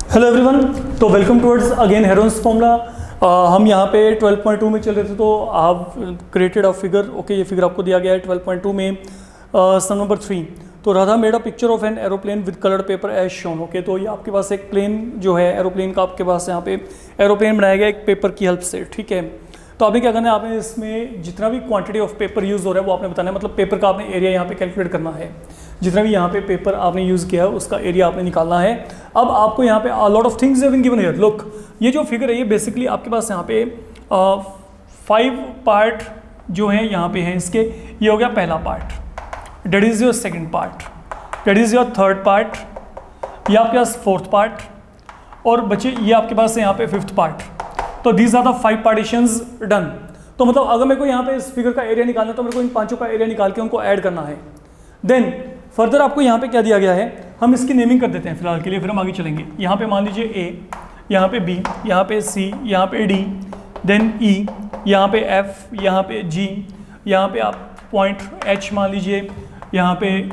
Hello everyone, तो welcome towards again Heron's formula. हम यहाँ पे 12.2 में चल रहे थे, तो आप क्रिएटेड अ फिगर। ओके, ये फिगर आपको दिया गया है 12.2 में। सम नंबर 3, तो Radha made a picture of an aeroplane with coloured paper as shown. Okay, तो ये आपके पास एक प्लेन जो है एरोप्लेन का, आपके पास यहाँ पे एरोप्लेन बनाया गया एक पेपर की हेल्प से। ठीक है, तो आपने क्या करना है, आपने इसमें जितना भी क्वांटिटी ऑफ पेपर यूज़ हो रहा है वो आपने बताना है। मतलब पेपर का आपने एरिया यहाँ पे कैलकुलेट करना है। जितना भी यहाँ पे पेपर आपने यूज़ किया है उसका एरिया आपने निकालना है। अब आपको यहाँ पे lot of things have been given here. Look, ये जो फिगर है ये बेसिकली आपके पास यहाँ पे 5 पार्ट जो हैं यहाँ पे हैं इसके। ये हो गया पहला part, date is your second part, date is your third part, ये आपके पास फोर्थ पार्ट, और बचे ये आपके पास है यहाँ पे फिफ्थ पार्ट। तो these are the 5 partitions done. तो मतलब अगर मेरे को यहाँ पे इस फिगर का एरिया निकालना है तो मेरे को इन पांचों का एरिया निकाल के उनको ऐड करना है। देन फर्दर आपको यहाँ पे क्या दिया गया है, हम इसकी नेमिंग कर देते हैं फिलहाल के लिए, फिर हम आगे चलेंगे। यहाँ पे मान लीजिए ए, यहाँ पे बी, यहाँ पे सी, यहाँ पे डी, देन ई, यहाँ पे एफ, यहाँ पे जी, यहाँ पे आप पॉइंट एच मान लीजिए, यहाँ पे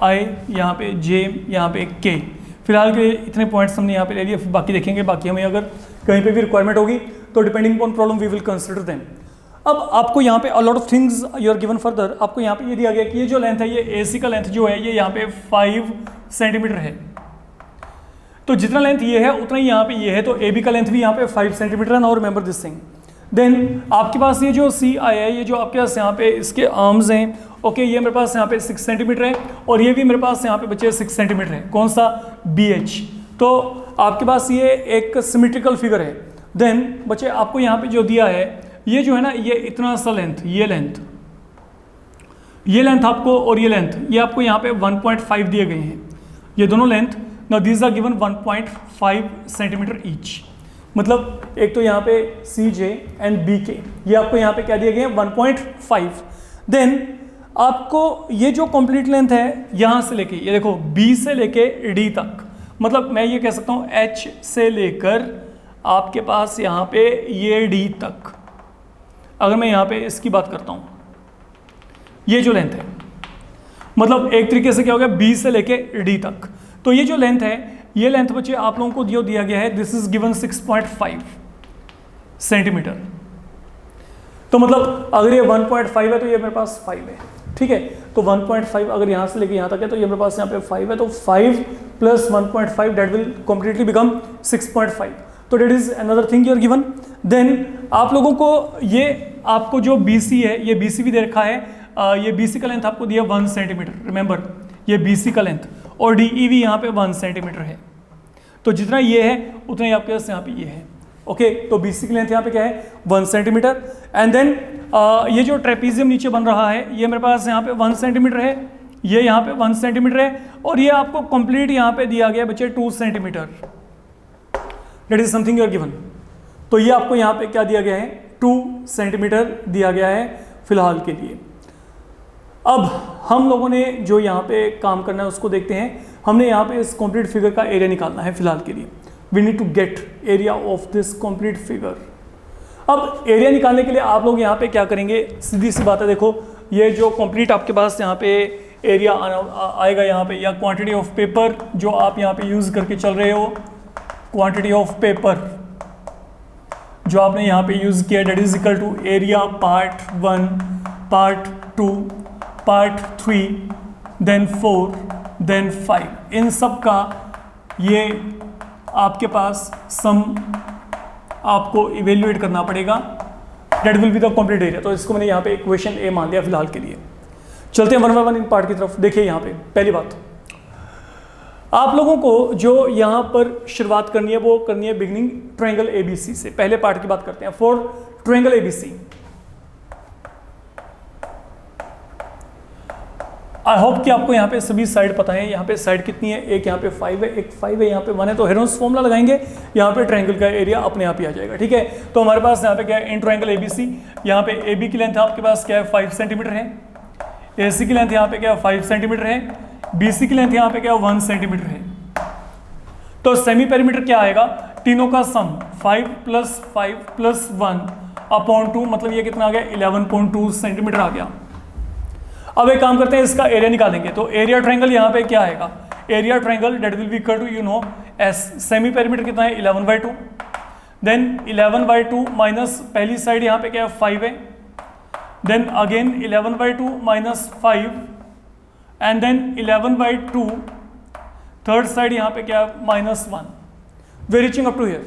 आई, यहाँ पे जे, यहाँ पे के। फिलहाल के इतने पॉइंट्स हमने यहाँ पे ले लिए, फिर बाकी देखेंगे। बाकी हमें अगर कहीं पे भी रिक्वायरमेंट होगी तो depending on problem we will consider them. अब आपको यहाँ पे a lot of things you are given further. आपको यहाँ पे ये दिया गया कि ये जो लेंथ है, ये एसी का लेंथ जो है ये यहाँ पे 5 सेंटीमीटर है। तो जितना लेंथ ये है उतना ही यहाँ पे ये है, तो ए बी का लेंथ भी यहाँ पे 5 सेंटीमीटर है। Now remember this thing. Then आपके पास ये जो सी आई है, ये जो आपके पास यहाँ पे इसके आर्म्स हैं, ओके, ये मेरे पास यहाँ पे 6 सेंटीमीटर है, और ये भी मेरे पास यहाँ पे बचे 6 सेंटीमीटर है। कौन सा? B H. तो आपके पास ये एक सिमेट्रिकल फिगर है। देन बच्चे आपको यहाँ पे जो दिया है, ये जो है ना, ये इतना सा लेंथ, ये लेंथ आपको, और ये लेंथ, ये आपको यहाँ पे 1.5 दिए गए हैं, ये दोनों length. Now these are given 1.5 centimetre each. मतलब एक तो यहाँ पे सी जे एंड बी के, ये आपको यहाँ पे क्या दिए गए हैं, 1.5। देन आपको ये जो कंप्लीट लेंथ है यहाँ से लेके, ये देखो बी से लेके डी तक, मतलब मैं ये कह सकता हूँ एच से लेकर आपके पास यहाँ पे ये डी तक। अगर मैं यहाँ पे इसकी बात करता हूँ, ये जो लेंथ है, मतलब एक तरीके से क्या हो गया, बी से लेके डी तक। तो ये जो लेंथ है, ये लेंथ बच्चे आप लोगों को जो दिया गया है, दिस इज गिवन 6.5 सेंटीमीटर। तो मतलब अगर ये 1.5 है तो ये मेरे पास 5 है। ठीक है, तो 1.5 अगर यहाँ से लेके यहाँ तक है तो ये मेरे पास यहाँ पे 5 है, तो 5 + 1.5 डेट विल कम्प्लीटली बिकम 6.5। तो that is another thing you're given. देन आप लोगों को ये आपको जो BC है, ये BC भी दे रखा है। ये BC का लेंथ आपको दिया 1 सेंटीमीटर, रिमेंबर ये BC का लेंथ, और DE भी यहाँ पे 1 सेंटीमीटर है। तो जितना ये है उतना ही आपके पास यहाँ पे ये है। ओके, तो BC की लेंथ यहाँ पे क्या है, 1 सेंटीमीटर। एंड देन ये जो ट्रेपीजियम नीचे बन रहा है, ये मेरे पास यहाँ पे 1 सेंटीमीटर है, ये यहाँ पे 1 सेंटीमीटर है, और ये आपको कंप्लीट यहाँ पे दिया गया बच्चे 2 centimetre. That is something you're given. तो ये आपको यहाँ पे क्या दिया गया है, 2 सेंटीमीटर दिया गया है फिलहाल के लिए। अब हम लोगों ने जो यहाँ पे काम करना है उसको देखते हैं। हमने यहाँ पे इस कंप्लीट फिगर का एरिया निकालना है फिलहाल के लिए। We need to get area of this complete figure. अब एरिया निकालने के लिए आप लोग यहाँ पे क्या करेंगे, सीधी सी बात है। देखो ये जो कंप्लीट आपके पास यहाँ पे एरिया आएगा यहाँ पे, या क्वांटिटी ऑफ पेपर जो आप यहाँ पे यूज करके चल रहे हो, क्वांटिटी ऑफ पेपर जो आपने यहाँ पे यूज किया, that is equal to area part 1, part 2, part 3, then 4, then 5। इन सब का ये आपके पास सम आपको इवेल्युएट करना पड़ेगा। That will be the complete area. तो इसको मैंने यहाँ पे इक्वेशन ए मान लिया फिलहाल के लिए। चलते हैं 1 बाय 1 इन पार्ट की तरफ। देखिए यहाँ पे पहली बात, आप लोगों को जो यहाँ पर शुरुआत करनी है वो करनी है बिगिनिंग ट्रायंगल ABC से। पहले पार्ट की बात करते हैं। For triangle ABC, I hope कि आपको यहाँ पे सभी साइड पता है। यहाँ पे साइड कितनी है, एक यहाँ पे 5 है, एक 5 है, यहाँ पे 1 है। तो हेरोन्स फॉर्मूला लगाएंगे, यहाँ पे ट्रायंगल का एरिया अपने आप ही आ जाएगा। ठीक है, तो हमारे पास यहाँ पे क्या है, इन ट्रायंगल ABC, यहाँ पे AB की लेंथ आपके पास क्या है, 5 सेंटीमीटर है, AC की लेंथ यहाँ पे क्या है, 5 सेंटीमीटर है, BC की लेंथ यहाँ पे क्या 1 सेंटीमीटर है। तो सेमी पेरीमीटर क्या आएगा, तीनों का सम 5 + 5 + 1/2, मतलब ये कितना आ गया, 11.2 सेंटीमीटर आ गया। अब एक काम करते हैं, इसका एरिया निकालेंगे। तो एरिया ट्रायंगल यहाँ पे क्या आएगा, area triangle that will be equal to S, semi perimeter कितना है 11/2, देन 11/2 माइनस पहली साइड यहाँ पे क्या है 5 है, then again 11/2 minus 5 and then 11/2 third side यहाँ पे क्या है -1, we reaching up to here.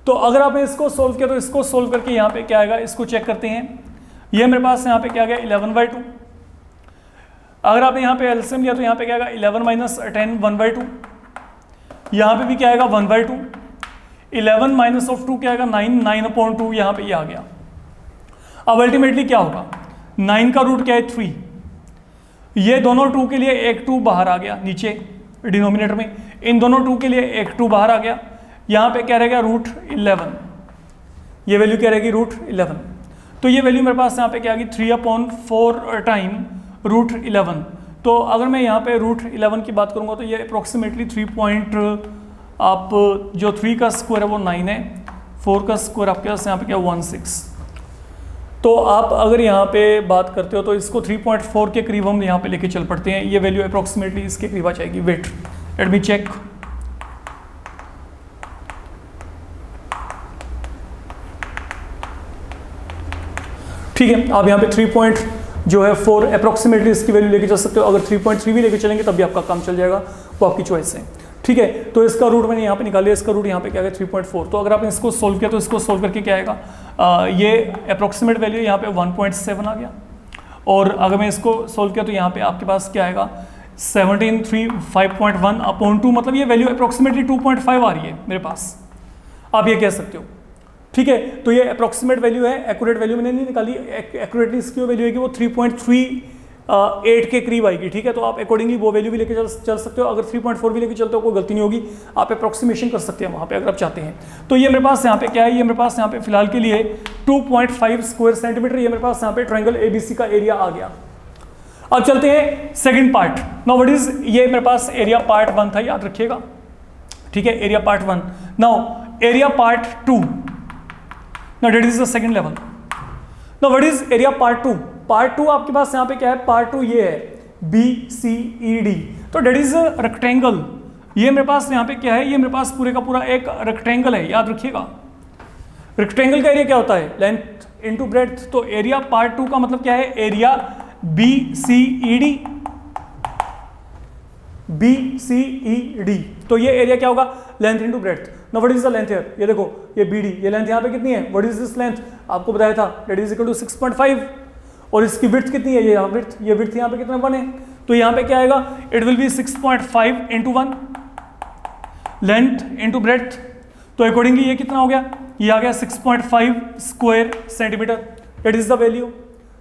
तो अगर आपने इसको सोल्व किया तो इसको सोल्व करके यहाँ पे क्या आएगा, इसको चेक करते हैं। ये मेरे पास यहाँ पे क्या आ गया 11/2, अगर आपने यहाँ पे एलसीएम लिया तो यहाँ पे क्या आएगा 11 माइनस 10 1/2, यहाँ पे भी क्या आएगा 1/2, 11 माइनस ऑफ 2 क्या आएगा 9, 9/2 यहाँ पे ये आ गया। अब अल्टीमेटली क्या होगा, 9 का रूट क्या है 3, ये दोनों 2 के लिए एक 2 बाहर आ गया नीचे डिनोमिनेटर में, इन दोनों 2 के लिए एक 2 बाहर आ गया, यहाँ पे क्या रहेगा √11, ये वैल्यू क्या रहेगी √11। तो ये वैल्यू मेरे पास यहाँ पे क्या आ गई 3/4 टाइम √11। तो अगर मैं यहाँ पे √11 की बात करूँगा तो ये अप्रोक्सीमेटली 3 का स्क्वायर है वो 9 है, 4 का स्क्वायर आपके पास यहाँ पे क्या 16। तो आप अगर यहाँ पे बात करते हो तो इसको 3.4 के करीब हम यहाँ पे लेके चल पड़ते हैं, ये वैल्यू अप्रोक्सीमेटली इसके करीब आ जाएगी। वेट लेट मी चेक, ठीक है। आप यहाँ पे 3.4 अप्रोक्सीमेटली इसकी वैल्यू लेके चल सकते हो, अगर 3.3 भी लेके चलेंगे तब भी आपका काम चल जाएगा, वो आपकी चॉइस है, ठीक है। तो इसका रूट मैंने यहाँ पे निकाल लिया, इसका रूट यहाँ पे क्या है 3.4। तो अगर आपने इसको सोल्व किया तो इसको सोल्व करके क्या आएगा, ये अप्रोक्सीमेट वैल्यू यहाँ पे 1.7 आ गया, और अगर मैं इसको सोल्व किया तो यहाँ पे आपके पास क्या आएगा 17,305.1/2, मतलब ये वैल्यू अप्रोक्सीमेटली 2.5 आ रही है मेरे पास, आप ये कह सकते हो, ठीक है। तो ये अप्रोक्सीमेट वैल्यू है, एक्यूरेट वैल्यू मैंने नहीं निकाली, एक्यूरेटली इसकी वैल्यू है कि वो 3.38 के करीब आएगी, ठीक है। तो आप अकॉर्डिंगली वो वैल्यू भी लेके चल सकते हो, अगर 3.4 भी लेके चलते हो कोई गलती नहीं होगी, आप अप्रोक्सीमेशन कर सकते हैं वहाँ पे अगर आप चाहते हैं। तो ये मेरे पास यहाँ पे क्या है, ये मेरे पास यहाँ पे फिलहाल के लिए 2.5 स्क्वायर सेंटीमीटर, ये मेरे पास यहाँ पे ट्रायंगल ABC का एरिया आ गया। अब चलते हैं second part. Now what is, ये मेरे पास एरिया पार्ट 1 था, याद रखिएगा, ठीक है, area part 1। Now area part 2, now that is the second level. now what is area part 2? part 2 आपके पास यहाँ पे क्या है, part 2 ये है BCED, तो that is a rectangle, ये मेरे पास यहाँ पे क्या है, ये मेरे पास पूरे का पूरा एक रेक्टेंगल है, याद रखिएगा। रेक्टेंगल का एरिया क्या होता है, लेंथ इनटू ब्रेड्थ, तो एरिया पार्ट 2 का मतलब क्या है, एरिया BCED, तो ये एरिया क्या होगा, length into breadth. Now what is the length here, ये देखो ये BD, ये लेंथ यहाँ पे कितनी है, व्हाट इज दिस लेंथ, आपको बताया था दैट इज इक्वल टू 6.5, और इसकी विड्थ कितनी है, ये विड्थ यहाँ पे कितना 1 है, तो यहाँ पे क्या आएगा, it will be 6.5 × 1 length into breadth, तो अकॉर्डिंगली ये कितना हो गया, ये आ गया 6.5 square centimetre, that is the value.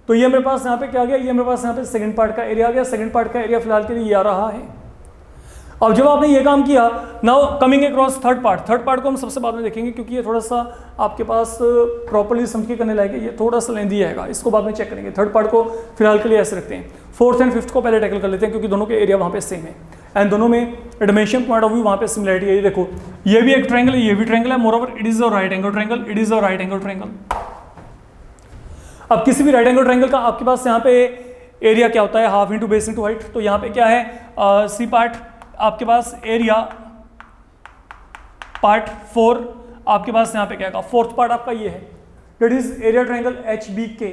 तो ये मेरे पास यहाँ पे क्या आ गया, ये मेरे पास यहाँ पे सेकंड पार्ट का एरिया आ गया। सेकंड पार्ट का एरिया फिलहाल के लिए ये आ रहा है। अब जब आपने ये काम किया, now coming across third part, third part को हम सबसे बाद में देखेंगे क्योंकि ये थोड़ा सा आपके पास प्रॉपर्ली समझ के करने लायक है, ये थोड़ा सा लेंदी आएगा, इसको बाद में चेक करेंगे। थर्ड पार्ट को फिलहाल के लिए ऐसे रखते हैं। फोर्थ एंड फिफ्थ को पहले टैकल कर लेते हैं क्योंकि दोनों के एरिया वहाँ पे सेम है एंड दोनों में डायमेंशन पॉइंट ऑफ व्यू वहाँ पे सिमिलरिटी है। ये देखो ये भी एक ट्रायंगल है, ये भी ट्रायंगल है, moreover it is a right angle triangle, it is a right angle triangle. अब किसी भी राइट एंगल ट्रायंगल का आपके पास यहाँ पे एरिया क्या होता है, half into base into height. तो यहाँ पे क्या है, सी पार्ट आपके पास एरिया पार्ट 4 आपके पास यहाँ पे क्या है, फोर्थ पार्ट आपका ये है, that is area triangle HBK।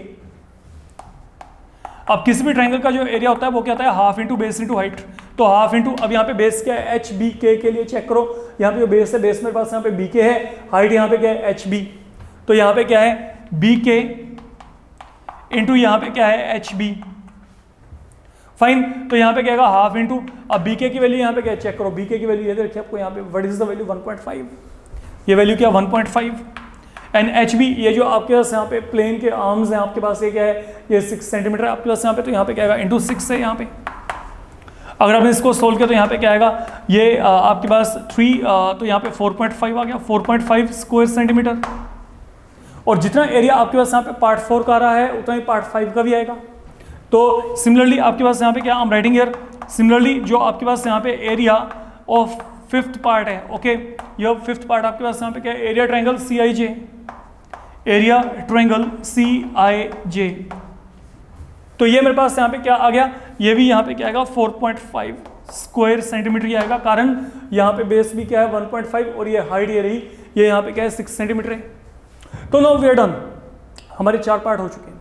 अब किसी भी ट्रायंगल का जो एरिया होता है वो क्या होता है, half into base into height. तो हाफ इंटू, अब यहाँ पे बेस क्या है, HBK के लिए चेक करो, यहाँ पे जो बेस है, बेस मेरे पास यहाँ पे BK है, हाइट यहाँ पे क्या है HB, तो यहाँ पे क्या है BK इंटू यहाँ पे क्या है HB, फाइन। तो यहाँ पे क्या है हाफ इंटू, अब BK की वैल्यू यहाँ पे क्या है चेक करो, BK की वैल्यू ये देखिए आपको यहाँ पे, व्हाट इज द वैल्यू 1.5, ये वैल्यू क्या 1.5 एंड HB, ये जो आपके पास यहाँ पे प्लेन के आर्म्स हैं आपके पास, ये क्या है, ये 6 सेंटीमीटर आपके पास यहाँ पे, तो यहाँ पे क्या आएगा इंटू 6 है यहाँ पे। अगर आपने इसको सोल्व किया तो यहाँ पे क्या आएगा, ये आपके पास 3 तो यहाँ पे 4.5 आ गया, 4.5 स्क्वायर सेंटीमीटर। और जितना एरिया आपके पास यहाँ पे पार्ट 4 का आ रहा है उतना ही पार्ट 5 का भी आएगा। तो सिमिलरली आपके पास यहाँ पे क्या, I am writing here, similarly जो आपके पास यहाँ पे एरिया ऑफ फिफ्थ पार्ट है, ओके, ये फिफ्थ पार्ट आपके पास यहाँ पे क्या है, area triangle CIJ, area triangle CIJ। तो ये मेरे पास यहाँ पे क्या आ गया, ये भी यहाँ पे क्या आएगा 4.5 स्क्वायर सेंटीमीटर ही आएगा, कारण यहाँ पे बेस भी क्या है 1.5 और ये हाइट ये रही, ये यहाँ पे क्या है 6 सेंटीमीटर है। तो नाउ वी आर डन, हमारे 4 पार्ट हो चुके हैं,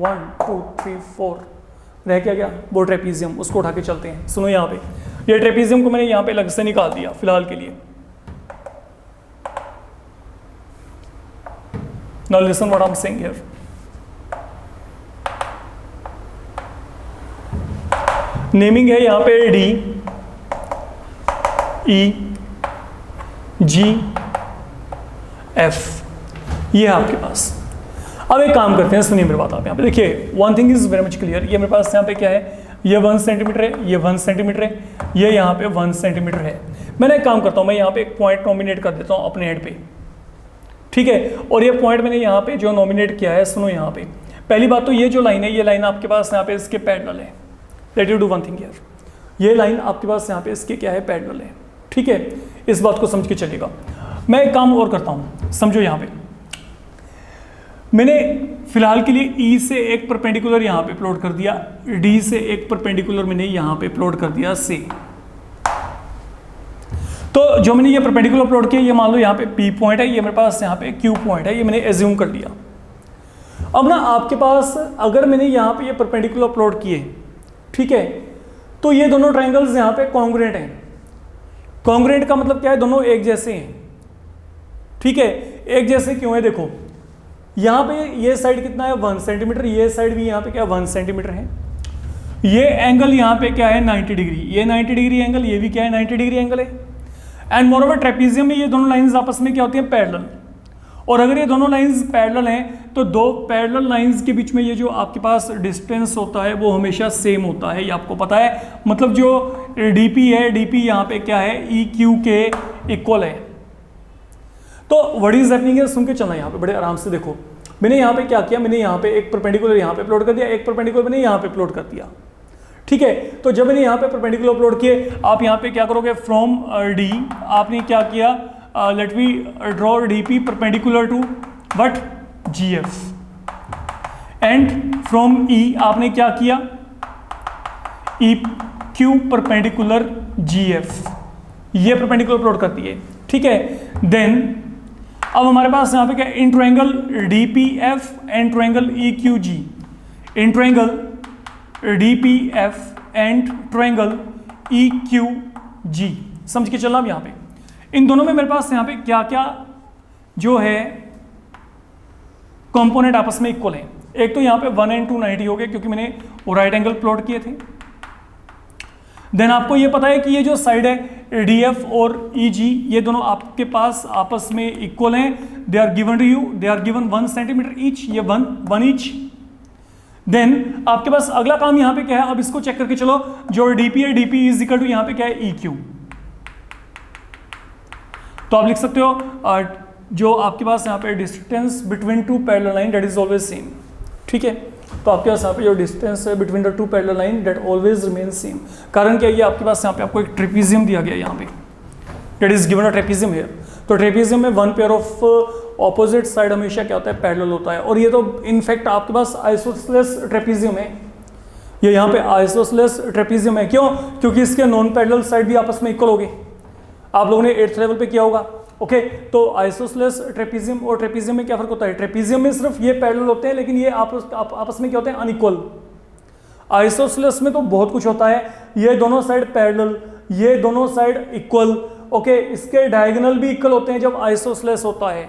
1 2 3 4, रह क्या वो ट्रेपीजियम, उसको उठा के चलते हैं। सुनो यहाँ पे ये ट्रेपीजियम को मैंने यहाँ पे अलग से निकाल दिया फिलहाल के लिए। Now listen what I am saying here. Naming है यहाँ पे डी ई जी एफ, ये है आपके पास। अब एक काम करते हैं, सुनिए मेरी बात, आप यहाँ पे देखिए, one thing is very much clear. ये मेरे पास यहाँ पे क्या है, ये 1 सेंटीमीटर है, ये 1 सेंटीमीटर है, ये यहाँ पे 1 सेंटीमीटर है। मैंने एक काम करता हूँ, मैं यहाँ पे एक पॉइंट नॉमिनेट कर देता हूँ अपने हेड पे, ठीक है। और ये पॉइंट मैंने यहाँ पे जो नॉमिनेट किया है, सुनो यहाँ पे, पहली बात तो ये जो लाइन है, ये लाइन आपके पास यहाँ पे इसके पैरेलल है। Let you do one thing here, ये लाइन आपके पास यहाँ पे इसके क्या है, पैरेलल है, ठीक है। इस बात को समझ के चलेगा। मैं एक काम और करता हूँ, समझो यहाँ पे मैंने फिलहाल के लिए ई से एक परपेंडिकुलर यहाँ पे प्लॉट कर दिया, डी से एक परपेंडिकुलर मैंने यहाँ पे प्लॉट कर दिया सी। तो जो मैंने ये परपेंडिकुलर प्लॉट किया, ये मान लो यहाँ पे पी पॉइंट है, ये मेरे पास यहाँ पे क्यू पॉइंट है, ये मैंने एज्यूम कर लिया। अब ना आपके पास अगर मैंने यहाँ पे ये परपेंडिकुलर प्लॉट किए, ठीक है, तो ये दोनों ट्राइंगल्स यहाँ पे कॉन्ग्रुएंट हैं। कॉन्ग्रुएंट का मतलब क्या है, दोनों एक जैसे हैं, ठीक है। एक जैसे क्यों है, देखो यहाँ पे ये साइड कितना है 1 सेंटीमीटर, ये साइड भी यहाँ पे क्या 1 सेंटीमीटर है। ये एंगल यहाँ पे क्या है 90 डिग्री, ये 90 डिग्री एंगल, ये भी क्या है 90 डिग्री एंगल है। एंड मोरओवर ट्रेपीजियम में ये दोनों लाइंस आपस में क्या होती हैं, पैरेलल। और अगर ये दोनों लाइंस पैरेलल हैं तो दो पैरेलल लाइंस के बीच में ये जो आपके पास डिस्टेंस होता है वो हमेशा सेम होता है, ये आपको पता है। मतलब जो डीपी है, डीपी यहाँ पे क्या है ई क्यू के इक्वल है। तो व्हाट इज हैपनिंग है, सुन के चलना यहाँ पे बड़े आराम से। देखो मैंने यहाँ पे क्या किया, मैंने यहाँ पे एक परपेंडिकुलर यहाँ पे प्लॉट कर दिया, एक परपेंडिकुलर मैंने यहाँ पे प्लॉट कर दिया, ठीक है। तो जब मैंने यहाँ पे परपेंडिकुलर प्लॉट किए, आप यहाँ पे क्या करोगे, फ्रॉम डी आपने क्या किया, let me draw DP perpendicular to what GF, and from E आपने क्या किया, ई क्यू परपेंडिकुलर जीएफ, ये परपेंडिकुलर प्लॉट कर दिए, ठीक है। देन अब हमारे पास यहाँ पे क्या, in triangle DPF and triangle EQG, in triangle DPF and triangle EQG, समझ के चलना। अब यहाँ पे इन दोनों में मेरे पास यहाँ पे क्या क्या जो है कंपोनेंट आपस में इक्वल है। एक तो यहाँ पे 1 and 2 90 हो गए क्योंकि मैंने राइट एंगल प्लॉट किए थे। देन आपको ये पता है कि ये जो साइड है डीएफ और ईजी, ये दोनों आपके पास आपस में इक्वल हैं। They are given to you, they are given 1 centimetre each, ये 1 ईच। देन आपके पास अगला काम यहाँ पे क्या है, अब इसको चेक करके चलो, जो डीपी है, डीपी इज इक्वल टू यहाँ पे क्या है, ई क्यू। तो आप लिख सकते हो जो आपके पास यहाँ पे distance between two parallel line that is always same, ठीक है। तो आपके पास यहाँ पे जो डिस्टेंस है between the two parallel line that always remain same. कारण क्या है, ये आपके पास यहाँ पे आपको एक ट्रेपीजियम दिया गया है यहाँ पे, that is given a trapezium here. तो ट्रेपीजियम में 1 पेयर ऑफ ऑपोजिट साइड हमेशा क्या होता है, पैरेलल होता है। और ये तो इनफैक्ट आपके पास आइसोसेलेस ट्रेपीजियम है, ये यहाँ पे आइसोसेलेस ट्रेपीजियम है। क्यों? क्योंकि इसके नॉन पैरेलल साइड भी आपस में इक्वल हो गए। आप लोगों ने 8th लेवल पे किया होगा, ओके। तो आइसोसेलेस ट्रेपीजियम और ट्रेपीजियम में क्या फर्क होता है, ट्रेपीजियम में सिर्फ ये पैरेलल होते हैं, लेकिन ये आपस में क्या होते हैं, अनइक्वल। आइसोसेलेस में तो बहुत कुछ होता है, ये दोनों साइड पैरेलल, ये दोनों साइड इक्वल, ओके। इसके डायगोनल भी इक्वल होते हैं जब आइसोसेलेस होता है।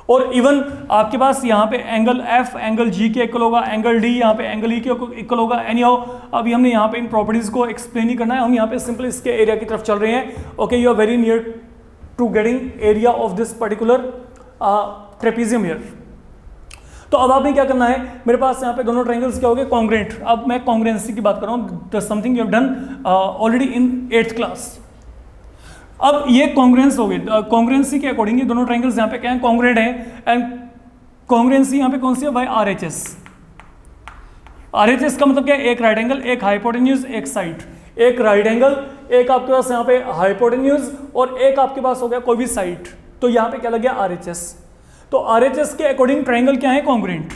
और इवन आपके पास यहाँ पे एंगल एफ एंगल जी के इक्वल होगा, एंगल डी यहाँ पे एंगल ई के इक्वल होगा। एनी हाउ अभी हमने यहाँ पे इन प्रॉपर्टीज को एक्सप्लेन ही करना है, हम यहाँ पे सिंपल इसके एरिया की तरफ चल रहे हैं, okay. You are very near to getting area of this particular trapezium here. तो अब आपने क्या करना है, मेरे पास यहाँ पे दोनों ट्रायंगल्स क्या हो गए, कॉन्ग्रुएंट। अब मैं कॉन्ग्रुएंसी की बात कर रहा हूँ, something you have done already in 8th class. अब ये कॉन्ग्रुएंस हो गई, कॉन्ग्रुएंसी के अकॉर्डिंग ये दोनों ट्रायंगल्स यहाँ पे क्या है, कॉन्ग्रुएंट है। एंड कॉन्ग्रुएंसी यहाँ पे कौन सी है, बाय आरएचएस। आरएचएस का मतलब क्या है, एक राइट एंगल, एक हाइपोटेन्यूज, एक साइड। एक राइट एंगल, एक आपके पास यहाँ पे हाइपोटेन्यूज, और एक आपके पास हो गया कोई भी साइड। तो यहाँ पे क्या लग गया, आरएचएस। तो आरएचएस के अकॉर्डिंग ट्रायंगल क्या है, कॉन्ग्रुएंट।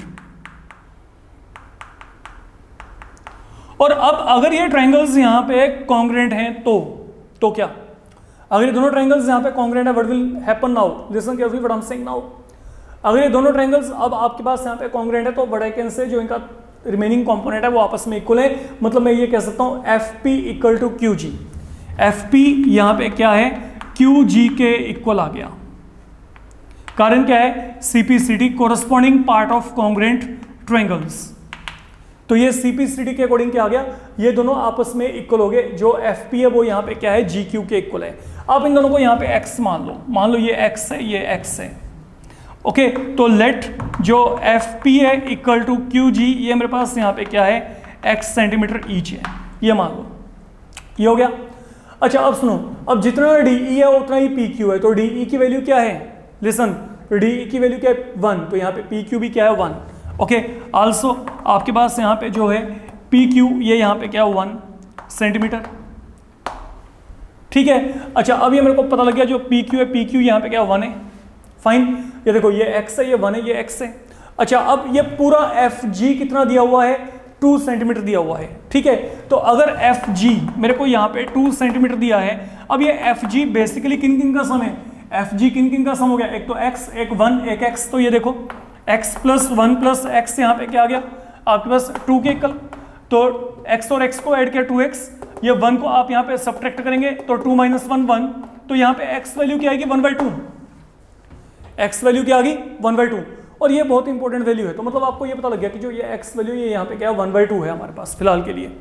और अब अगर ये ट्रायंगल्स यहाँ पे कॉन्ग्रुएंट हैं तो क्या, अगर ये दोनों ट्रायंगल्स यहाँ पे कॉन्ग्रुएंट है, what will happen now, listen carefully what I am saying now. अगर ये दोनों ट्रायंगल्स अब आपके पास यहाँ पे कॉन्ग्रुएंट है तो व्हाट आई कैन से, जो इनका रिमेनिंग कंपोनेंट है वो आपस में इक्वल है। मतलब मैं ये कह सकता हूँ F P equal to Q G. F P यहाँ पे क्या है, क्यू जी के इक्वल आ गया। कारण क्या है, CPCT corresponding part of congruent triangles. तो ये सीपीसीटी के अकॉर्डिंग क्या आ गया, ये दोनों आपस में इक्वल हो गए। जो एफ पी है वो यहाँ पे क्या है, जी क्यू के इक्वल है। आप इन दोनों को यहाँ पे एक्स मान लो ये एक्स है, ये एक्स है। ओके, तो लेट जो एफ पी है इक्वल टू क्यू जी, ये मेरे पास यहाँ पे क्या है, एक्स सेंटीमीटर ईच है, ये मान लो, ये हो गया। अच्छा अब सुनो, अब जितना डी ई है उतना ही पी क्यू है, तो डी ई की वैल्यू क्या है, लिसन, डी ई की वैल्यू क्या है 1, तो यहाँ पे पी क्यू भी क्या है 1। ओके, आल्सो आपके पास यहाँ पे जो है पी क्यू, ये यहाँ पे क्या है 1 सेंटीमीटर। ठीक है, अच्छा अब ये मेरे को पता लग गया जो पी क्यू है, पी क्यू यहाँ पे क्या 1 है, फाइन। ये देखो ये x है, ये 1 है, ये x है। अच्छा अब ये पूरा एफ जी कितना दिया हुआ है, 2 सेंटीमीटर दिया हुआ है। ठीक है, तो अगर एफ जी मेरे को यहाँ पे 2 सेंटीमीटर दिया है, अब ये एफ जी बेसिकली किन किन का सम है, एफ जी किन किन का सम हो गया, एक तो x, एक 1, एक x। तो ये देखो x प्लस 1 प्लस x यहाँ पे क्या आ गया आपके पास 2 के इक्वल। तो x और x को ऐड किया 2x, ये 1 को आप यहाँ पे सब्ट्रैक्ट करेंगे तो 2 माइनस 1 1, तो यहाँ पे x वैल्यू क्या आएगी 1/2, x वैल्यू क्या आ गई 1/2। और ये बहुत इंपॉर्टेंट वैल्यू है। तो मतलब आपको ये पता लग गया कि जो ये x वैल्यू ये यहाँ पे क्या है 1/2 है हमारे पास फिलहाल के लिए।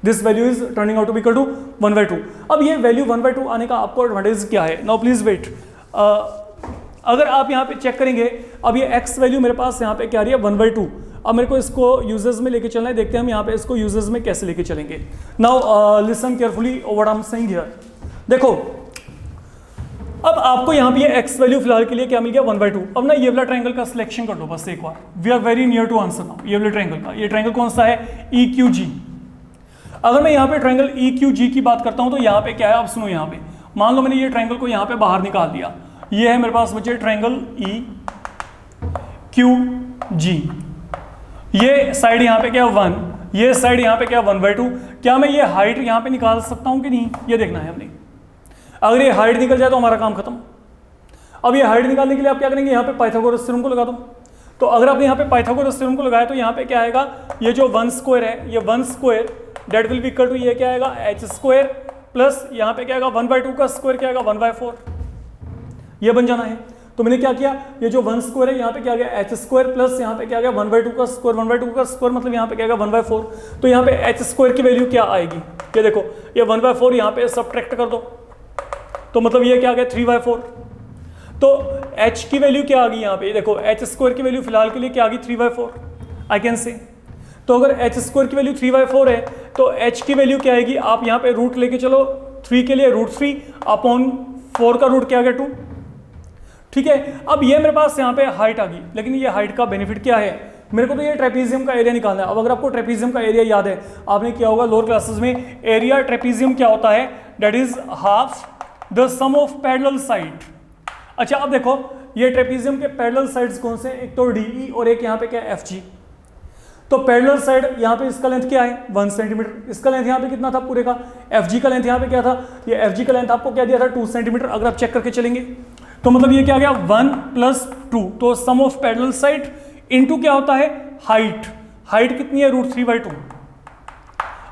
This value is turning out to be equal to 1/2। अब ये वैल्यू 1/2 आने का आपको एडवांटेज क्या है, नाउ प्लीज वेट। अगर आप यहाँ पे चेक करेंगे, अब ये x वैल्यू मेरे पास यहाँ पे क्या आ रही है 1/2। अब मेरे को इसको यूजेस में लेके चलना है, देखते हैं हम यहाँ पे इसको यूजेस में कैसे लेके चलेंगे। Now listen carefully what I am saying here. देखो अब आपको यहाँ पे ये x वैल्यू फिलहाल के लिए क्या मिल गया 1/2। अब ना ये वाला ट्रायंगल का सिलेक्शन कर लो बस एक बार, we are very near to answer now. ये वाला ट्रायंगल का, ये ट्रायंगल कौन सा है, EQG। अगर मैं यहाँ पे ट्रायंगल EQG की बात करता हूँ तो यहाँ पे क्या है, अब सुनो, यहाँ पे मान लो मैंने ये ट्रायंगल को यहाँ पे बाहर निकाल दिया, ये है मेरे पास बचे ट्रायंगल EQG। ये साइड यहाँ पे क्या 1, ये साइड यहाँ पे क्या 1/2। क्या मैं ये हाइट यहाँ पे निकाल सकता हूँ कि नहीं, ये देखना है हमने। अगर ये हाइट निकल जाए तो हमारा काम खत्म। अब ये हाइट निकालने के लिए आप क्या करेंगे, यहाँ पे पाइथागोरस थ्योरम को लगा दो। तो अगर आपने यहाँ पे पाइथागोरस थ्योरम को लगाया तो यहाँ पे क्या आएगा, ये जो 1 स्क्वायर है, ये 1 square that will be equal to, ये क्या आएगा h स्क्वायर प्लस यहाँ पे क्या आएगा 1/2 का स्क्वायर क्या आएगा 1/4, ये बन जाना है। तो मैंने क्या किया, ये जो 1 स्क्वायर है यहाँ पे क्या गया h स्क्वायर प्लस यहाँ पे क्या गया 1/2 का स्क्वायर, 1/2 का स्क्वायर मतलब यहाँ पे क्या गया 1/4। तो यहाँ पे h स्क्वायर की वैल्यू क्या आएगी, ये देखो ये 1/4 यहाँ पे सब्ट्रैक्ट कर दो, तो मतलब ये क्या गया 3/4। तो h की वैल्यू क्या आ गई यहाँ पे, ये देखो h स्क्वायर की वैल्यू फिलहाल के लिए क्या आ गई 3/4 आई कैन से। तो अगर h स्क्वायर की वैल्यू 3/4 है तो h की वैल्यू क्या आएगी, आप यहाँ पे रूट लेके चलो, 3 के लिए √3 अपॉन 4 का रूट क्या आ गया 2। ठीक है, अब ये मेरे पास यहाँ पे हाइट आ गई, लेकिन ये हाइट का बेनिफिट क्या है, मेरे को तो ये ट्रेपीजियम का एरिया निकालना है। अब अगर आपको ट्रेपीजियम का एरिया याद है, आपने किया होगा लोअर क्लासेस में, एरिया ट्रेपीजियम क्या होता है, that is half the sum of parallel side. अच्छा अब देखो ये ट्रेपीजियम के पैरेलल साइड्स कौन से, एक तो DE और एक यहाँ पे क्या है FG। तो पैरेलल साइड यहाँ पे इसका लेंथ क्या है 1 सेंटीमीटर, इसका लेंथ यहाँ पे कितना था पूरे का, FG का लेंथ यहाँ पे क्या था, ये FG का लेंथ आपको क्या दिया था 2 सेंटीमीटर। अगर आप चेक करके चलेंगे तो मतलब ये क्या गया 1 + 2, तो sum of parallel side into क्या होता है हाइट, हाइट कितनी है √3/2।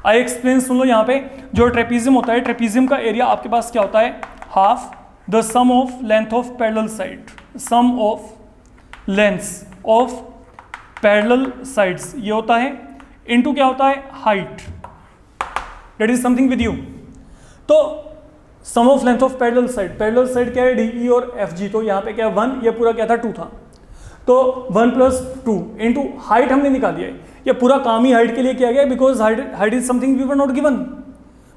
आई एक्सप्लेन, सुन लो यहाँ पे, जो ट्रेपीजियम होता है, ट्रेपीजियम का एरिया आपके पास क्या होता है, half the sum of length of parallel side, sum of lengths of parallel sides ये होता है, इनटू क्या होता है height, that is something with you. तो sum of length of parallel side क्या है DE और FG, तो यहाँ पे क्या है 1, ये पूरा क्या था 2 था, तो 1 + 2 इनटू हाइट हमने निकाल दिया है। ये पूरा काम ही हाइट के लिए किया गया है, because height is something we were not given,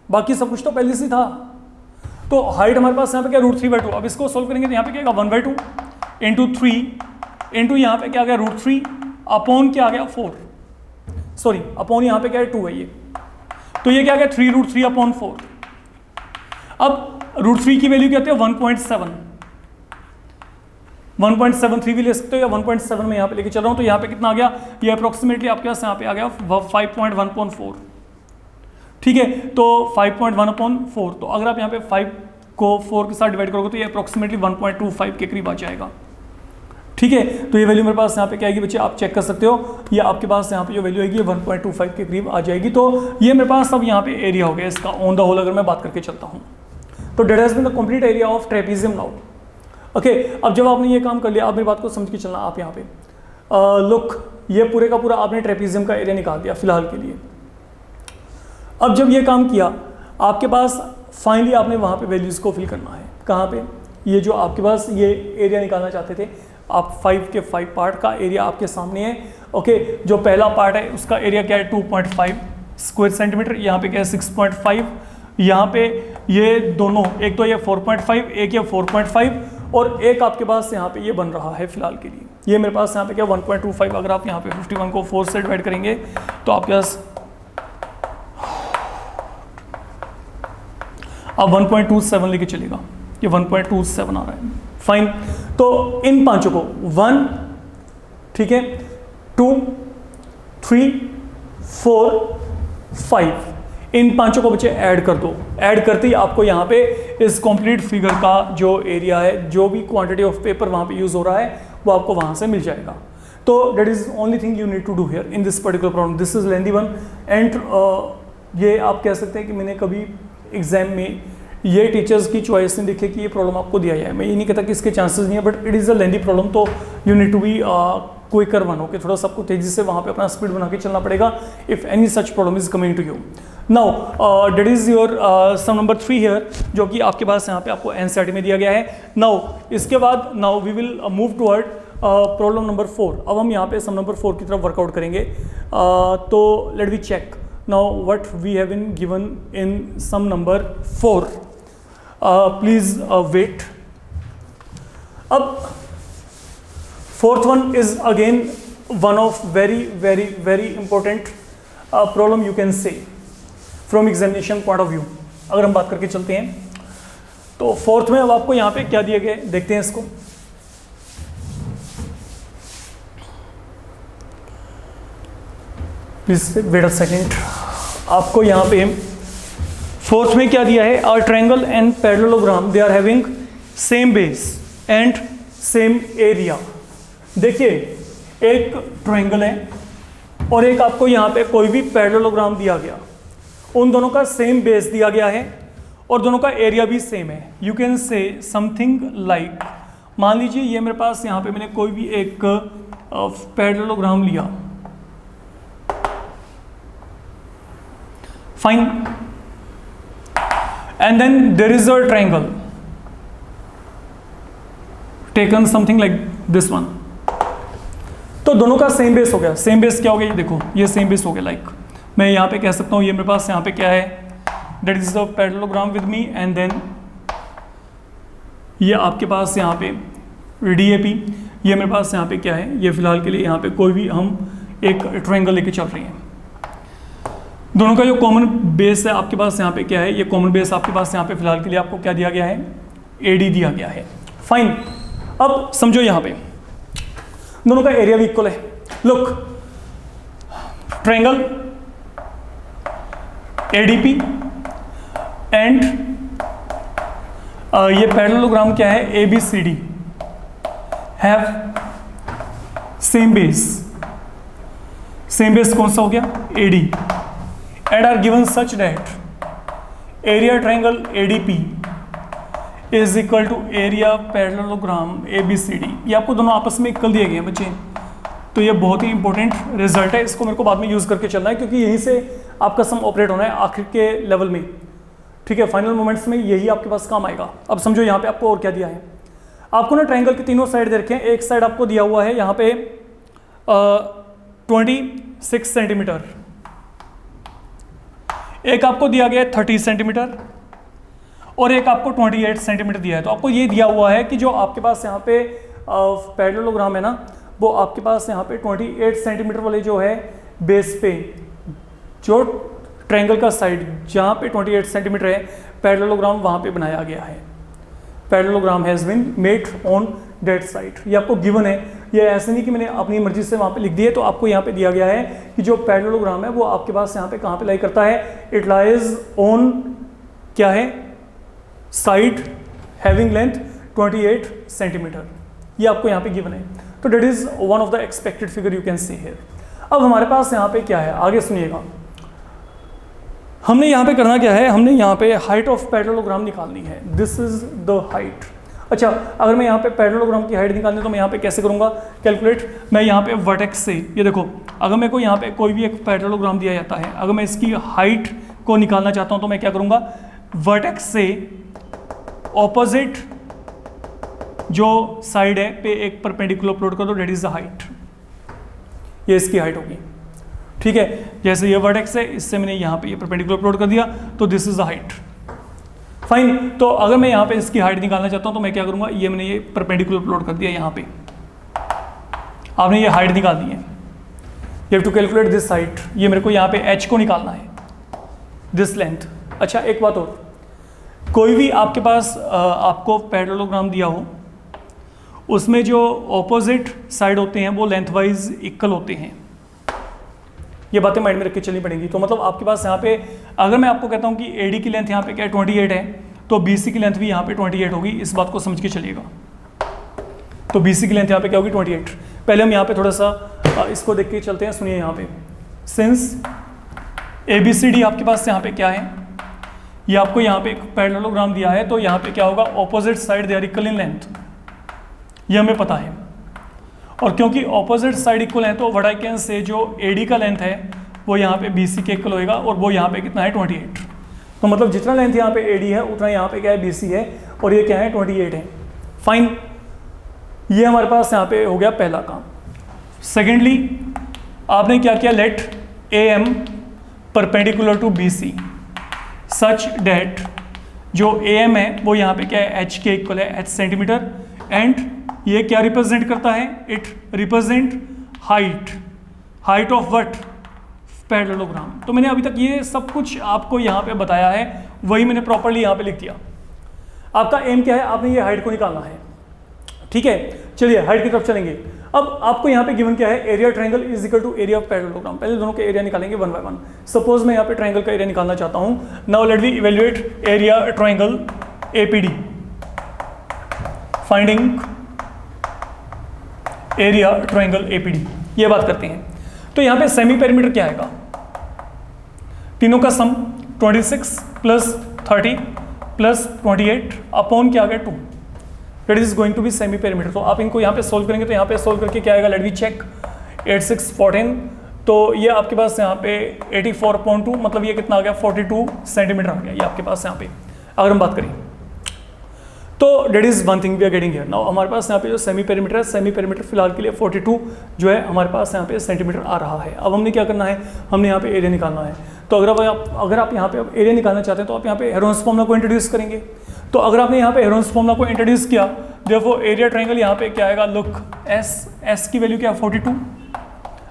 बाकी सब कुछ तो पहले से था। तो हाइट हमारे पास यहाँ पे क्या √3/2। अब इसको सोल्व करेंगे तो यहाँ पे क्या 1/2 इंटू 3 इंटू यहाँ पे क्या आ गया √3 अपॉन क्या आ गया 4, सॉरी अपॉन यहाँ पे क्या है 2 है ये, तो ये क्या आ गया 3√3 अपॉन 4। अब √3 की वैल्यू क्या होती है 1.7, 1.73 भी ले सकते हो या 1.7 में यहाँ पे लेके चल रहा हूँ, तो यहाँ पे कितना आ गया, ये अप्रोक्सीमेटली आपके पास यहाँ पे आ गया 5.1/4। ठीक है, तो 5.1/4, तो अगर आप यहाँ पे 5 को 4 के साथ डिवाइड करोगे तो ये अप्रॉक्सीमेटली 1.25 के करीब आ जाएगा। ठीक है, तो ये वैल्यू मेरे पास यहाँ पे क्या आएगी बच्चे, आप चेक कर सकते हो, ये आपके पास यहाँ पे जो वैल्यू आएगी 1.25 के करीब आ जाएगी। तो ये मेरे पास अब यहाँ पे एरिया हो गया इसका ऑन द होल अगर मैं बात करके चलता हूँ। तो that has been the complete area of trapezium now. Okay, अब जब आपने ये काम कर लिया, आप मेरी बात को समझ के चलना। आप यहाँ पे लुक, ये पूरे का पूरा आपने ट्रेपेजियम का एरिया निकाल दिया फिलहाल के लिए। अब जब ये काम किया, आपके पास फाइनली आपने वहाँ पे वैल्यूज़ को फिल करना है। कहाँ पे, ये जो आपके पास ये एरिया निकालना चाहते थे आप, 5 के 5 पार्ट का एरिया आपके सामने है। ओके, जो पहला पार्ट है उसका एरिया क्या है 2.5 स्क्वायर सेंटीमीटर, यहाँ पे क्या है 6.5, यहाँ पे ये दोनों, एक तो ये 4.5, एक ये 4.5 और एक आपके पास यहाँ पे ये बन रहा है फिलहाल के लिए। ये मेरे पास यहाँ पे क्या 1.25, अगर आप यहाँ पे 51 को 4 से डिवाइड करेंगे तो आपके पास अब 1.27 लेके चलेगा, ये 1.27 आ रहा है। फाइन, तो इन पांचों को 1, ठीक है, 2, 3, 4, 5, इन पांचों को बच्चे ऐड कर दो। ऐड करते ही आपको यहाँ पे इस कंप्लीट फिगर का जो एरिया है, जो भी क्वांटिटी ऑफ पेपर वहाँ पे यूज हो रहा है, वो आपको वहाँ से मिल जाएगा। तो that is only thing you need to do here in this particular problem. This is lengthy one and ये आप कह सकते हैं कि मैंने कभी एग्जाम में ये टीचर्स की चॉइस नहीं दिखे कि ये प्रॉब्लम आपको दिया जाए। मैं ये नहीं कहता कि इसके चांसेस नहीं है, but it is a lengthy problem, तो you need to be quicker one. Okay, थोड़ा सबको तेजी से वहाँ पे अपना स्पीड बना के चलना पड़ेगा if any such problem is coming to you. Now that is your sum number 3 here, जो कि आपके पास यहाँ पे आपको एनसीईआरटी में दिया गया है। नाउ इसके बाद now we will move toward problem number 4। अब हम यहाँ पे सम नंबर 4 की तरफ वर्कआउट करेंगे। तो let we check now what we have been given in sum number 4. Please wait. अब fourth one is again one of very important problem you can say from examination point of view। अगर हम बात करके चलते हैं तो fourth में अब आपको यहाँ पे क्या दिए गए देखते हैं इसको। Please wait a second. आपको यहाँ पे फोर्थ में क्या दिया है, are triangle and parallelogram they are having same base and same area. देखिए एक ट्रायंगल है और एक आपको यहाँ पे कोई भी पैरेललोग्राम दिया गया, उन दोनों का सेम बेस दिया गया है और दोनों का एरिया भी सेम है। You can say something like, मान लीजिए ये मेरे पास यहाँ पे मैंने कोई भी एक पैरेललोग्राम लिया, fine, and then there is a triangle taken something like this one। तो दोनों का सेम बेस हो गया। सेम बेस क्या हो गया, ये देखो ये सेम बेस हो गया। लाइक मैं यहाँ पे कह सकता हूँ ये मेरे पास यहाँ पे क्या है, that is the parallelogram with me, and then ये आपके पास यहाँ पे DAP, ये मेरे पास यहाँ पे क्या है, ये फिलहाल के लिए यहाँ पे कोई भी हम एक ट्रायंगल लेके चल रहे हैं। दोनों का जो कॉमन बेस है आपके पास यहाँ पे क्या है, ये कॉमन बेस आपके पास यहाँ पे फिलहाल के लिए आपको क्या दिया गया है, AD दिया गया है। फाइन, अब समझो यहाँ पे दोनों का एरिया भी इक्वल है। लुक, ट्रायंगल ADP एंड ये पैरेललोग्राम क्या है, ABCD have same base. Same base कौन सा हो गया, AD, and are given such that area triangle ADP is equal to area parallelogram ABCD। ये आपको दोनों आपस में इक्वल दिए गए हैं बच्चे, तो ये बहुत ही इंपॉर्टेंट रिजल्ट है। इसको मेरे को बाद में यूज़ करके चलना है क्योंकि यहीं से आपका सम ऑपरेट होना है आखिर के लेवल में। ठीक है, फाइनल मोमेंट्स में यही आपके पास काम आएगा। अब समझो यहाँ पे आपको और क्या दिया है, आपको ना ट्रायंगल के तीनों साइड दे रखे हैं। एक साइड आपको दिया हुआ है यहाँ पे 26 सेंटीमीटर, एक आपको दिया गया है 30 सेंटीमीटर और एक आपको 28 सेंटीमीटर दिया है। तो आपको ये दिया हुआ है कि जो आपके पास यहाँ पे पैरेललोग्राम है ना, वो आपके पास यहाँ पे 28 सेंटीमीटर वाले जो है बेस पे, जो ट्रायंगल का साइड जहाँ पे 28 सेंटीमीटर है पैरेललोग्राम वहाँ पे बनाया गया है। Parallelogram has been made on that side. ये आपको गिवन है, ये ऐसे नहीं कि मैंने अपनी मर्जी से वहाँ पे लिख दिए। तो आपको यहाँ पे दिया गया है कि जो पैरेललोग्राम है वो आपके पास यहाँ पे कहाँ पे लाई करता है, इट लाइज ऑन क्या है, साइड हैविंग लेंथ 28 सेंटीमीटर, ये आपको यहाँ पे गिवन है। तो that is one of the expected figure you can see here. अब हमारे पास यहाँ पे क्या है, आगे सुनिएगा। हमने यहाँ पे करना क्या है, हमने यहाँ पे हाइट ऑफ पैरेललोग्राम निकालनी है। This is the height. अच्छा, अगर मैं यहाँ पे पैरेललोग्राम की हाइट निकालनी है तो मैं यहाँ पे कैसे करूँगा कैलकुलेट। मैं यहाँ पे वर्टेक्स से, ये देखो, अगर मेरे को यहाँ पे कोई भी एक पैरेललोग्राम दिया जाता है, अगर मैं इसकी हाइट को निकालना चाहता हूँ तो मैं क्या करूँगा, वर्टेक्स से ऑपोजिट जो साइड है पे एक परपेंडिकुलर प्लॉट कर दो, डेट इज द हाइट। ये इसकी हाइट होगी, ठीक है। जैसे ये वर्टेक्स है, इससे मैंने यहाँ पे ये परपेंडिकुलर प्लॉट कर दिया, तो this is the height. Fine. तो अगर मैं यहाँ पे इसकी हाइट निकालना चाहता हूँ तो मैं क्या करूँगा, ये मैंने ये परपेंडिकुलर प्लॉट कर दिया यहाँ पे, आपने ये हाइट निकालनी है। You have to calculate this height. ये मेरे को यहाँ पे h को निकालना है, दिस लेंथ। अच्छा, एक बात और, कोई भी आपके पास आपको पैरेललोग्राम दिया हो, उसमें जो ऑपोजिट साइड होते हैं वो लेंथ वाइज इक्वल होते हैं। ये बातें माइंड में रख के चलनी पड़ेंगी। तो मतलब आपके पास यहाँ पे, अगर मैं आपको कहता हूँ कि AD की लेंथ यहाँ पे क्या है 28 है, तो BC की लेंथ भी यहाँ पे 28 होगी। इस बात को समझ के चलिएगा। तो BC की लेंथ यहाँ पे क्या होगी 28। पहले हम यहाँ पे थोड़ा सा इसको देख के चलते हैं। सुनिए यहाँ पे, सिंस ABCD आपके पास यहाँ पे क्या है, ये आपको यहाँ पे एक पैरेललोग्राम दिया है, तो यहाँ पे क्या होगा, opposite side they are equal in length, ये हमें पता है। और क्योंकि ऑपोजिट साइड इक्वल है तो व्हाट आई कैन से, जो AD का लेंथ है वो यहाँ पे BC के इक्वल होएगा, और वो यहाँ पे कितना है 28। तो मतलब जितना लेंथ यहाँ पे AD है उतना यहाँ पे क्या है BC है, और ये क्या है 28 है। फाइन, ये हमारे पास यहाँ पे हो गया पहला काम। सेकेंडली आपने क्या किया, let AM perpendicular to BC such that जो AM है वो यहाँ पे क्या है H के इक्वल है, H सेंटीमीटर, एंड ये क्या रिप्रेजेंट करता है, it represent height of what, parallelogram. तो मैंने अभी तक ये सब कुछ आपको यहाँ पे बताया है, वही मैंने प्रॉपर्ली यहाँ पे लिख दिया। आपका एम क्या है, आपने ये हाइट को निकालना है, ठीक है। चलिए हाइट की तरफ चलेंगे। अब आपको यहाँ पे गिवन क्या है, area triangle is equal to area of parallelogram. पहले दोनों के एरिया निकालेंगे वन बाय वन। सपोज मैं यहाँ पे ट्रायंगल का एरिया निकालना चाहता हूँ। Now let we evaluate area triangle APD। Finding area triangle APD, ये बात करते हैं। तो यहाँ पे सेमी पेरीमीटर क्या आएगा, तीनों का सम 26 प्लस 30 प्लस 28 अपॉन क्या आ गया 2, that is going to be semi perimeter. तो आप इनको यहाँ पे सोल्व करेंगे तो यहाँ पे सोल्व करके क्या आएगा, लेट वी चेक, 8 6 14, तो ये आपके पास यहाँ पे 84.2, मतलब ये कितना आ गया 42 सेंटीमीटर आ गया ये आपके पास यहाँ पे, अगर हम बात करें तो that is one thing we are getting here. Now हमारे पास यहाँ पे जो सेमी पेरीमीटर है, सेमी पेरीमीटर फिलहाल के लिए 42 जो है हमारे पास यहाँ पे सेंटीमीटर आ रहा है। अब हमने क्या करना है, हमने यहाँ पे एरिया निकालना है। तो अगर आप यहाँ पे एरिया निकालना चाहते हैं तो आप यहाँ पे हेरोन्स फॉर्मूला को इंट्रोड्यूस करेंगे। तो अगर आपने यहाँ पे हेरोन्स फॉर्मूला को इंट्रोड्यूस किया, देयरफॉर एरिया ट्रायंगल यहाँ पे क्या आएगा, लुक एस की वैल्यू क्या है 42,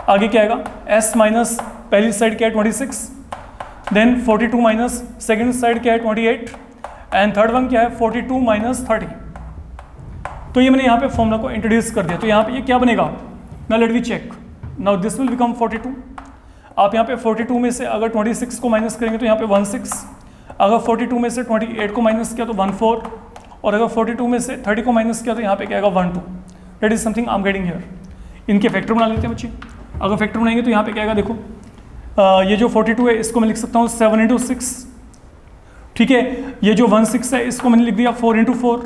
आगे क्या आएगा एस माइनस पहली साइड क्या है 26, देन 42 माइनस सेकेंड साइड क्या है 28, एंड थर्ड वन क्या है 42 माइनस 30। तो ये मैंने यहाँ पे फॉर्मूला को इंट्रोड्यूस कर दिया। तो यहाँ पे ये क्या बनेगा, now let we check, now this will become 42। आप यहाँ पे 42 में से अगर 26 को माइनस करेंगे तो यहाँ पे 16, अगर 42 में से 28 को माइनस किया तो 14, और अगर 42 में से 30 को माइनस किया तो यहाँ पे क्या आएगा 12। That is something I am getting here. इनके फैक्टर बना लेते हैं बच्चे। अगर फैक्टर बनाएंगे तो यहाँ पे क्या आएगा, देखो ये जो 42 है इसको मैं लिख सकता हूँ 7 × 6, ठीक है। ये जो 16 है इसको मैंने लिख दिया 4 × 4,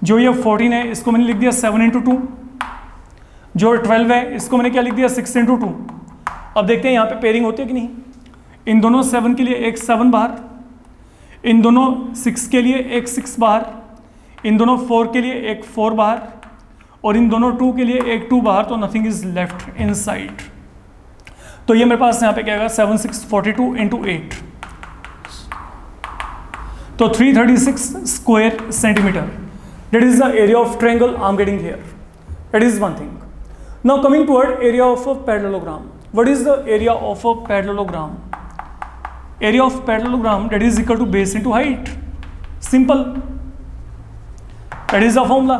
जो ये 14 है इसको मैंने लिख दिया 7 × 2, जो 12 है इसको मैंने क्या लिख दिया 6 × 2। अब देखते हैं यहाँ पे पेयरिंग होती है कि नहीं। इन दोनों 7 के लिए एक 7 बाहर, इन दोनों 6 के लिए एक 6 बाहर, इन दोनों 4 के लिए एक 4 बाहर, और इन दोनों 2 के लिए एक 2 बाहर, तो नथिंग इज लेफ्ट इनसाइड। तो ये मेरे पास यहाँ पे क्या आएगा 7 6 42 × 8, तो 336 square centimetre. That is the area of triangle I am getting here. That is one thing. Now coming toward area of a parallelogram. What is the area of a parallelogram? Area of parallelogram, that is equal to base into height. Simple. That is the formula.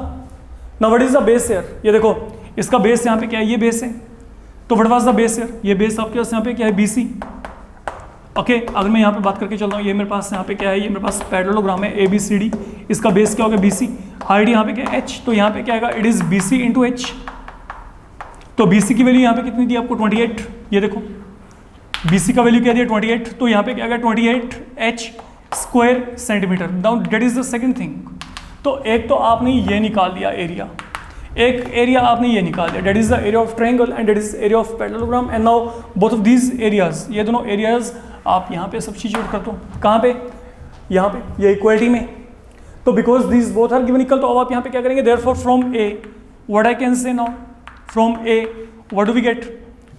Now what is the base here? ये देखो इसका base यहाँ पे क्या है, ये base है। तो what was the base here? ये बेस आपके पास यहाँ पे क्या है BC। ओके अगर मैं यहाँ पे बात करके चलता हूँ, ये मेरे पास यहाँ पे क्या है, ये मेरे पास पैरेललोग्राम है ABCD, इसका बेस क्या होगा BC, हाइट यहाँ पे क्या है H, तो यहाँ पे क्या आएगा, it is BC into H। तो BC की वैल्यू यहाँ पे कितनी दी आपको 28, ये देखो BC का वैल्यू क्या दिया 28, तो यहाँ पे क्या आएगा 28 H square centimetre. Now that is the second thing. तो एक तो आपने ये निकाल दिया एरिया, एक एरिया आपने ये निकाल दिया, that is the area of triangle and that is area of parallelogram. And now both of these areas, ये दोनों एरियाज आप यहाँ पे सब्स्टिट्यूट कर दो, कहाँ पे, यहाँ पे, ये इक्वलिटी में। तो because these both are given equal, तो अब आप यहाँ पे क्या करेंगे, therefore from A what I can say now, from A what do we get,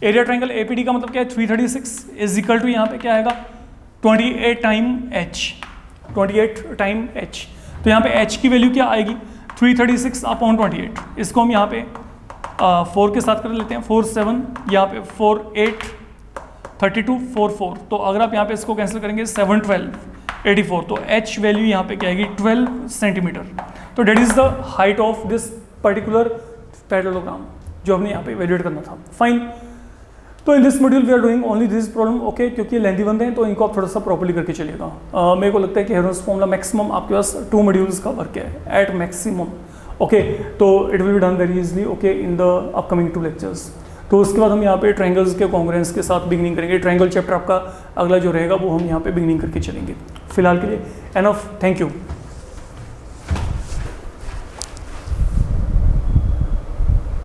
area triangle APD का मतलब क्या है 336 इज इक्वल टू यहाँ पे क्या आएगा 28 टाइम H, 28 टाइम H। तो यहाँ पे H की वैल्यू क्या आएगी 336 अपॉन 28, इसको हम यहाँ पे 4 के साथ कर लेते हैं, 4 7, यहाँ पे 4 8 32 4 4, तो अगर आप यहाँ पे इसको कैंसिल करेंगे 7 12 84, तो H वैल्यू यहाँ पे क्या आएगी 12 सेंटीमीटर। तो that is the height of this particular parallelogram जो हमने यहाँ पे इवेल्युएट करना था। फाइन, तो in this module we are doing only this problem, okay, क्योंकि लेंथी बनते हैं तो इनको आप थोड़ा सा प्रॉपर्ली करके चलिएगा। मेरे को लगता है कि हेरोन्स फॉर्मूला मैक्सिमम आपके पास 2 मॉड्यूल्स का वर्क है एट मैक्सिमम, ओके, तो it will be done very easily, okay, in the upcoming 2 lectures. तो उसके बाद हम यहाँ पे ट्रायंगल्स के कॉन्ग्रुएंस के साथ बिगनिंग करेंगे। ट्रायंगल चैप्टर आपका अगला जो रहेगा वो हम यहाँ पे बिगनिंग करके चलेंगे। फिलहाल के लिए एनफ, थैंक यू।